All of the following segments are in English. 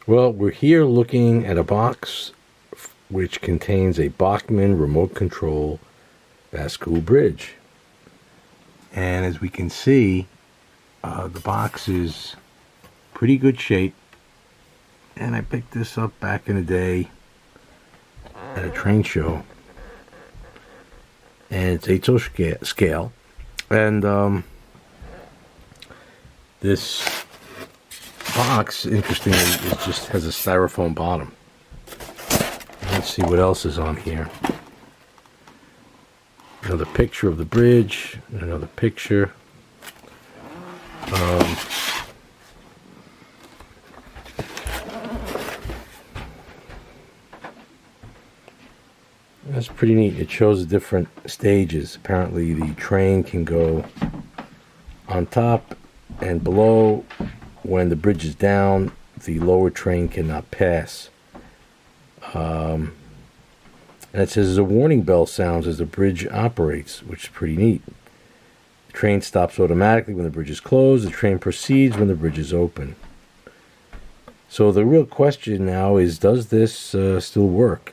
Well, we're here looking at a box which contains a Bachmann remote control Bascule bridge. And as we can see, the box is pretty good shape. And I picked this up back in the day at a train show. And it's 8/0 scale. And this box, interestingly, just has a styrofoam bottom. Let's see what else is on here. Another picture of the bridge, another picture. That's pretty neat. It shows the different stages. Apparently the train can go on top and below. When the bridge is down, the lower train cannot pass. And it says a warning bell sounds as the bridge operates, which is pretty neat. The train stops automatically when the bridge is closed. The train proceeds when the bridge is open. So the real question now is, does this still work?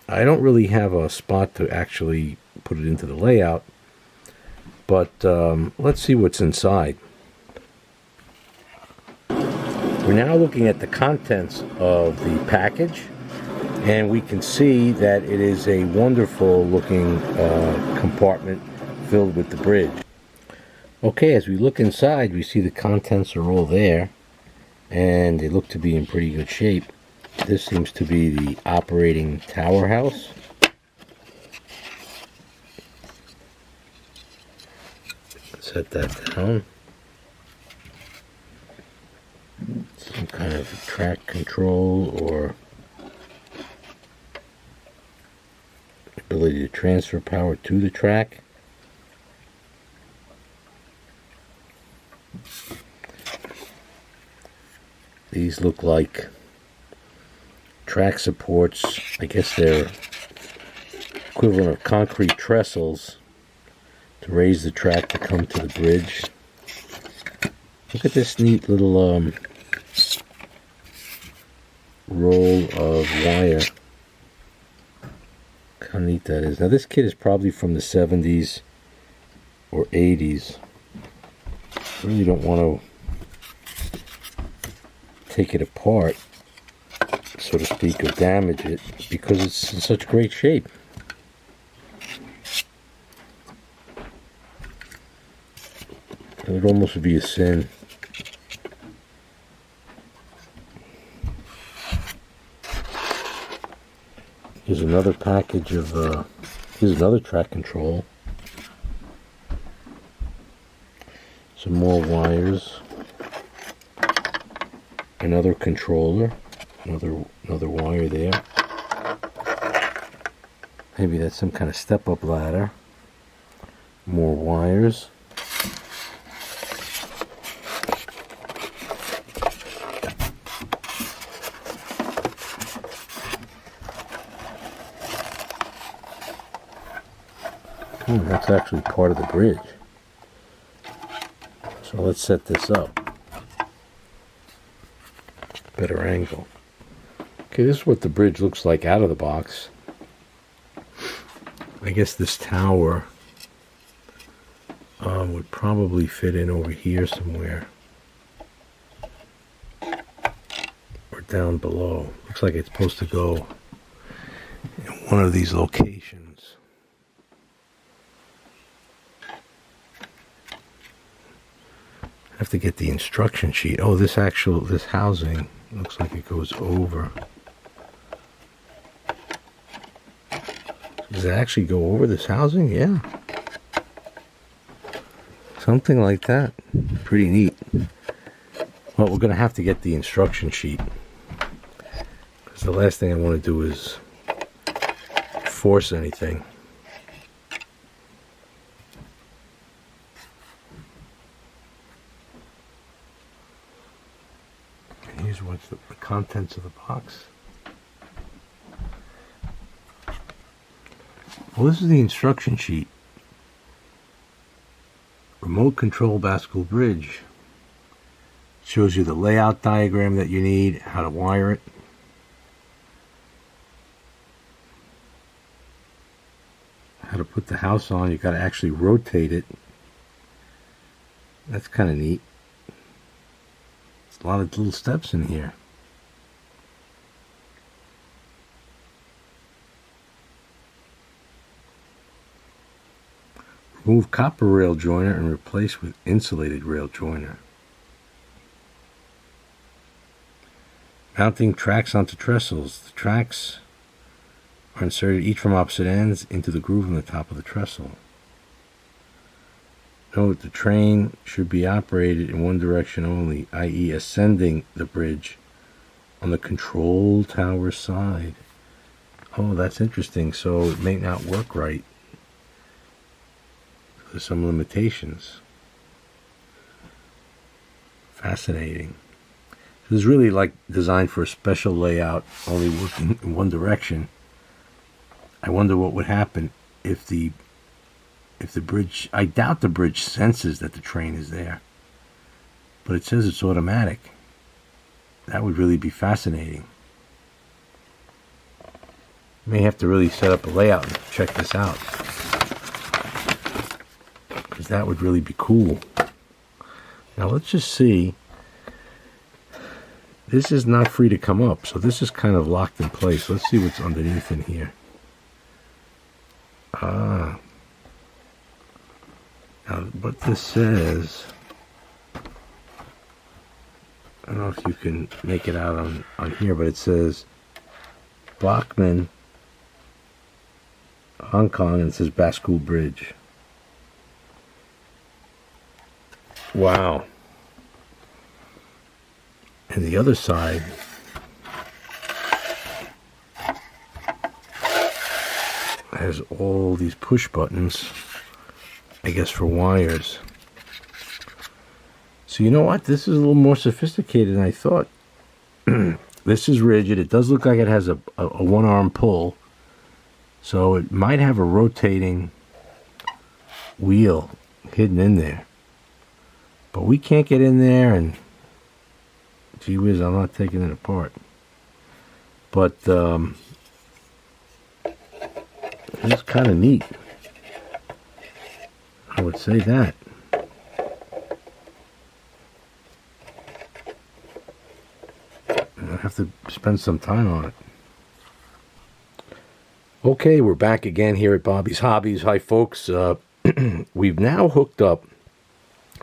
I don't really have a spot to actually put it into the layout, but let's see what's inside. We're now looking at the contents of the package, and we can see that it is a wonderful looking compartment filled with the bridge. Okay, as we look inside, we see the contents are all there, and they look to be in pretty good shape. This seems to be the operating tower house. Set that down. Some kind of track control or ability to transfer power to the track. These look like track supports. I guess they're equivalent of concrete trestles to raise the track to come to the bridge. Look at this neat little roll of wire. How neat that is. Now this kit is probably from the 70s or 80s. I really don't want to take it apart, so to speak, or damage it, because it's in such great shape. It would almost be a sin. Here's another package of, here's another track control. Some more wires. Another controller. Another wire there. Maybe that's some kind of step-up ladder. More wires. That's actually part of the bridge. So let's set this up. Better angle. Okay, this is what the bridge looks like out of the box. I guess this tower would probably fit in over here somewhere. Or down below. Looks like it's supposed to go in one of these locations. I have to get the instruction sheet. Oh, this housing looks like it goes over. Does it actually go over this housing? Yeah. Something like that. Pretty neat. Well, we're going to have to get the instruction sheet, because the last thing I want to do is force anything. Here's what's the contents of the box. Well, this is the instruction sheet. Remote control Bascule bridge. Shows you the layout diagram that you need, how to wire it. How to put the house on. You got to actually rotate it. That's kind of neat. There's a lot of little steps in here. Remove copper rail joiner and replace with insulated rail joiner. Mounting tracks onto trestles. The tracks are inserted each from opposite ends into the groove on the top of the trestle. Note the train should be operated in one direction only, i.e. ascending the bridge on the control tower side. Oh, that's interesting. So it may not work right. There's some limitations. Fascinating. This is really like designed for a special layout, only working in one direction. I wonder what would happen if the bridge, I doubt the bridge senses that the train is there, but it says it's automatic. That would really be fascinating. You may have to really set up a layout and check this out, because that would really be cool. Now let's just see. This is not free to come up, so this is kind of locked in place. Let's see what's underneath in here. Now what this says, I don't know if you can make it out on here, but it says Bachmann, Hong Kong, and it says Bascule Bridge. Wow. And the other side has all these push buttons, I guess, for wires. So you know what? This is a little more sophisticated than I thought. This is rigid. It does look like it has a one-arm pull. So it might have a rotating wheel hidden in there. But we can't get in there, and gee whiz, I'm not taking it apart. But it's kind of neat. I would say that. I have to spend some time on it. Okay, we're back again here at Bobby's Hobbies. Hi, folks. We've now hooked up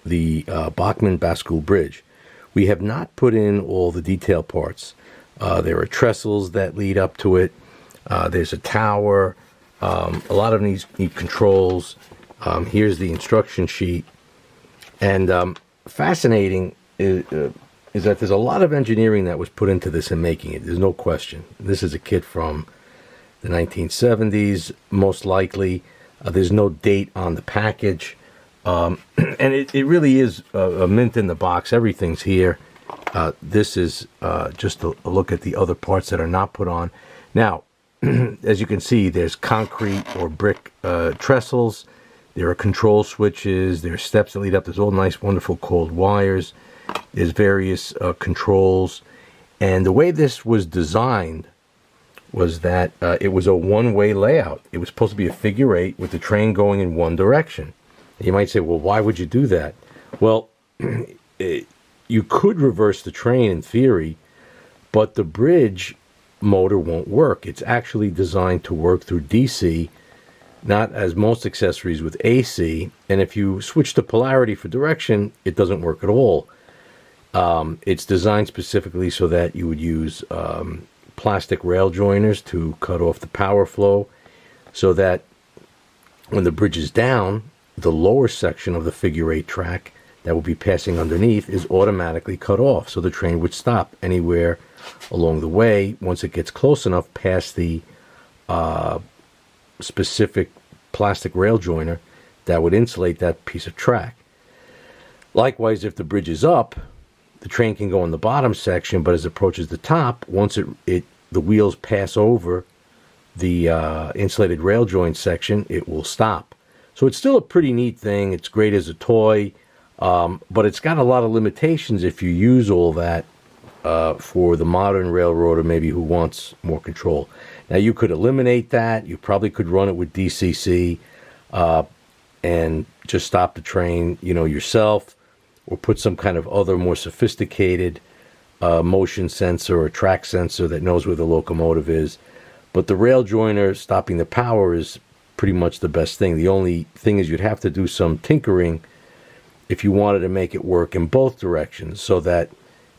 the Bachmann Bascule Bridge. We have not put in all the detail parts. There are trestles that lead up to it. There's a tower. A lot of these need controls. Here's the instruction sheet. And fascinating is that there's a lot of engineering that was put into this and making it. There's no question. This is a kit from the 1970s, most likely. There's no date on the package. And it really is a mint in the box. Everything's here. This is just a look at the other parts that are not put on. Now, as you can see, there's concrete or brick trestles. There are control switches. There are steps that lead up. There's all nice, wonderful cold wires. There's various controls. And the way this was designed was that it was a one-way layout. It was supposed to be a figure eight with the train going in one direction. And you might say, well, why would you do that? Well, you could reverse the train in theory, but the bridge motor won't work. It's actually designed to work through DC, not as most accessories with AC. And if you switch the polarity for direction, it doesn't work at all. It's designed specifically so that you would use plastic rail joiners to cut off the power flow, so that when the bridge is down, the lower section of the figure eight track that will be passing underneath is automatically cut off, so the train would stop anywhere along the way once it gets close enough past the specific plastic rail joiner that would insulate that piece of track. Likewise, if the bridge is up, the train can go in the bottom section, but as it approaches the top, once the wheels pass over the insulated rail joint section, it will stop. So it's still a pretty neat thing. It's great as a toy. But it's got a lot of limitations if you use all that for the modern railroader, maybe who wants more control. Now, you could eliminate that. You probably could run it with DCC and just stop the train, yourself, or put some kind of other more sophisticated motion sensor or track sensor that knows where the locomotive is. But the rail joiner stopping the power is pretty much the best thing. The only thing is you'd have to do some tinkering if you wanted to make it work in both directions, so that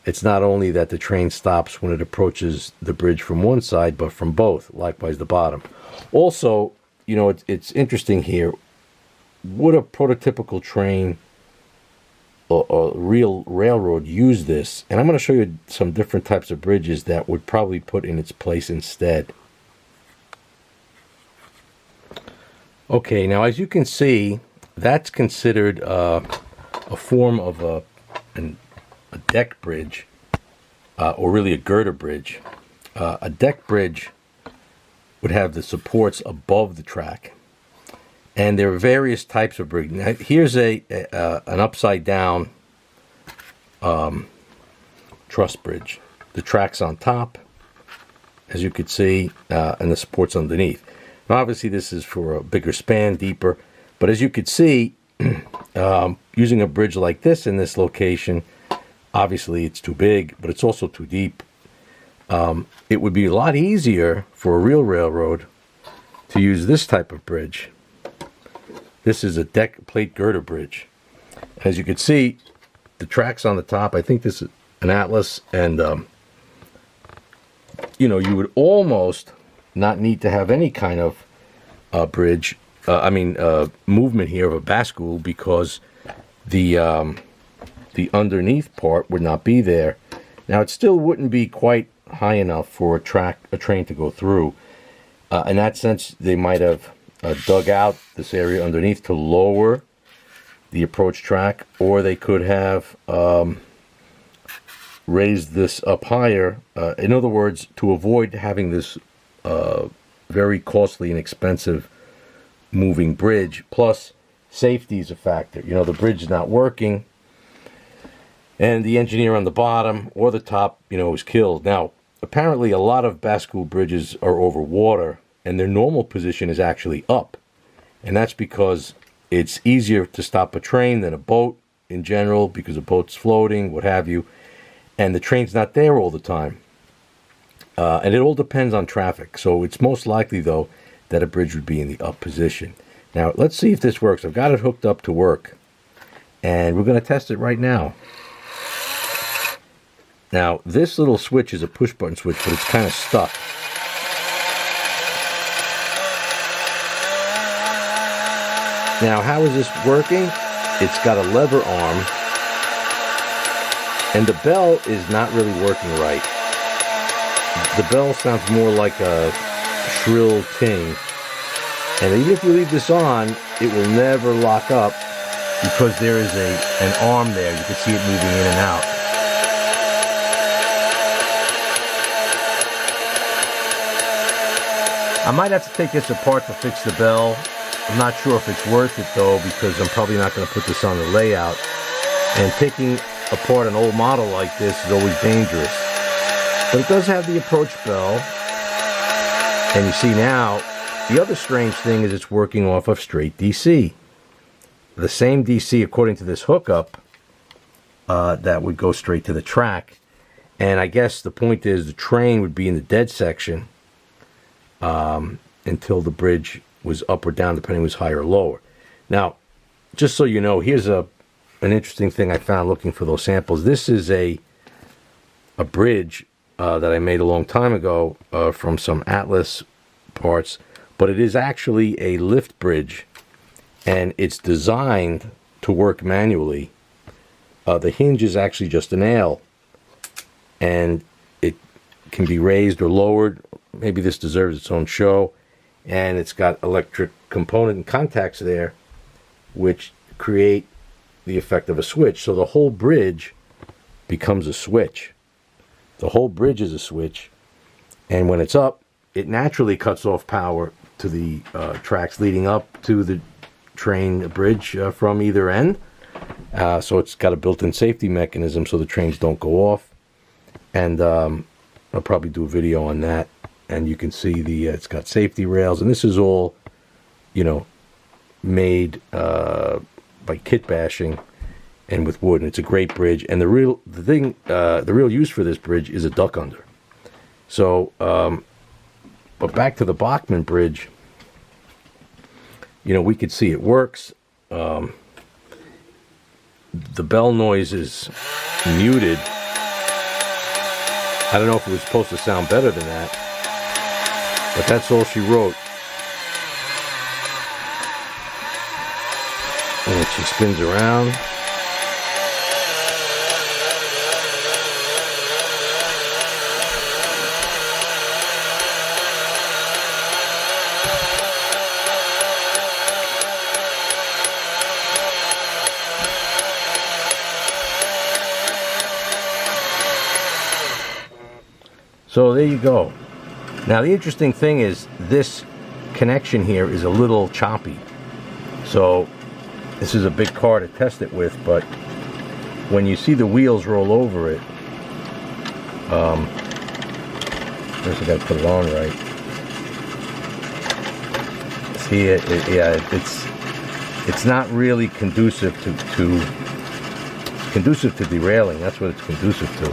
it's not only that the train stops when it approaches the bridge from one side, but from both, likewise the bottom. Also, it's interesting here. Would a prototypical train or a real railroad use this? And I'm going to show you some different types of bridges that would probably put in its place instead. Okay, now as you can see, that's considered a form of a deck bridge, or really a girder bridge. A deck bridge would have the supports above the track, and there are various types of bridge. Now, here's an upside down truss bridge. The track's on top, as you could see, and the supports underneath. Now, obviously, this is for a bigger span, deeper, but as you could see, using a bridge like this in this location, obviously it's too big, but it's also too deep. It would be a lot easier for a real railroad to use this type of bridge. This is a deck plate girder bridge. As you can see, the track's on the top. I think this is an Atlas, and you would almost not need to have any kind of bridge. Movement here of a Bascule, because the underneath part would not be there. Now, it still wouldn't be quite high enough for a train to go through. In that sense, they might have dug out this area underneath to lower the approach track, or they could have raised this up higher. In other words, to avoid having this very costly and expensive moving bridge. Plus, safety is a factor. The bridge is not working, and the engineer on the bottom or the top, is killed. Now, apparently, a lot of Bascule bridges are over water, and their normal position is actually up, and that's because it's easier to stop a train than a boat in general, because a boat's floating, what have you, and the train's not there all the time. And it all depends on traffic. So it's most likely, though, that a bridge would be in the up position. Now, let's see if this works. I've got it hooked up to work, and we're going to test it right now. Now, this little switch is a push-button switch, but it's kind of stuck. Now, how is this working? It's got a lever arm, and the bell is not really working right. The bell sounds more like a shrill ting, and even if you leave this on, it will never lock up, because there is an arm there. You can see it moving in and out. I might have to take this apart to fix the bell. I'm not sure if it's worth it, though, because I'm probably not going to put this on the layout, and taking apart an old model like this is always dangerous. But it does have the approach bell. And you see now, the other strange thing is it's working off of straight DC. The same DC, according to this hookup, that would go straight to the track. And I guess the point is the train would be in the dead section until the bridge was up or down, depending if it was higher or lower. Now, just so you know, here's an interesting thing I found looking for those samples. This is a bridge that I made a long time ago from some Atlas parts, but it is actually a lift bridge, and it's designed to work manually. The hinge is actually just a nail, and it can be raised or lowered. Maybe this deserves its own show. And it's got electric component and contacts there, which create the effect of a switch. So the whole bridge becomes a switch. The whole bridge is a switch, and when it's up, it naturally cuts off power to the tracks leading up to the train bridge from either end. So it's got a built-in safety mechanism so the trains don't go off. And I'll probably do a video on that. And you can see it's got safety rails. And this is all, made by kit bashing and with wood. And it's a great bridge. And the real use for this bridge is a duck under. So, but back to the Bachmann bridge, we could see it works. The bell noise is muted. I don't know if it was supposed to sound better than that, but that's all she wrote. And she spins around. So there you go. Now the interesting thing is this connection here is a little choppy. So this is a big car to test it with, but when you see the wheels roll over it, first I gotta put it on right. See it, yeah, it's not really conducive to derailing. That's what it's conducive to.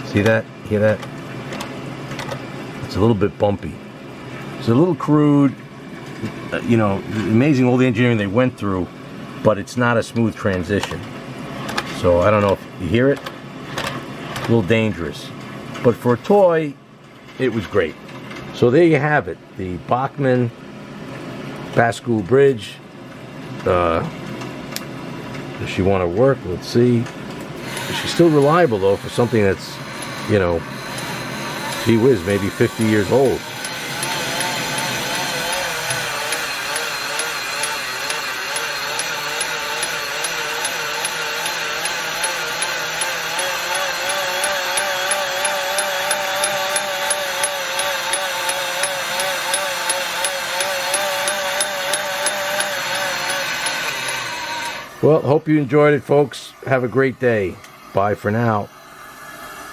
See that? Hear that? It's a little bit bumpy. It's a little crude. Amazing all the engineering they went through, but it's not a smooth transition. So I don't know if you hear it. A little dangerous. But for a toy, it was great. So there you have it. The Bachmann Bascule bridge. Does she want to work? Let's see. She's still reliable though for something that's, gee whiz, maybe 50 years old. Well, hope you enjoyed it, folks. Have a great day. Bye for now.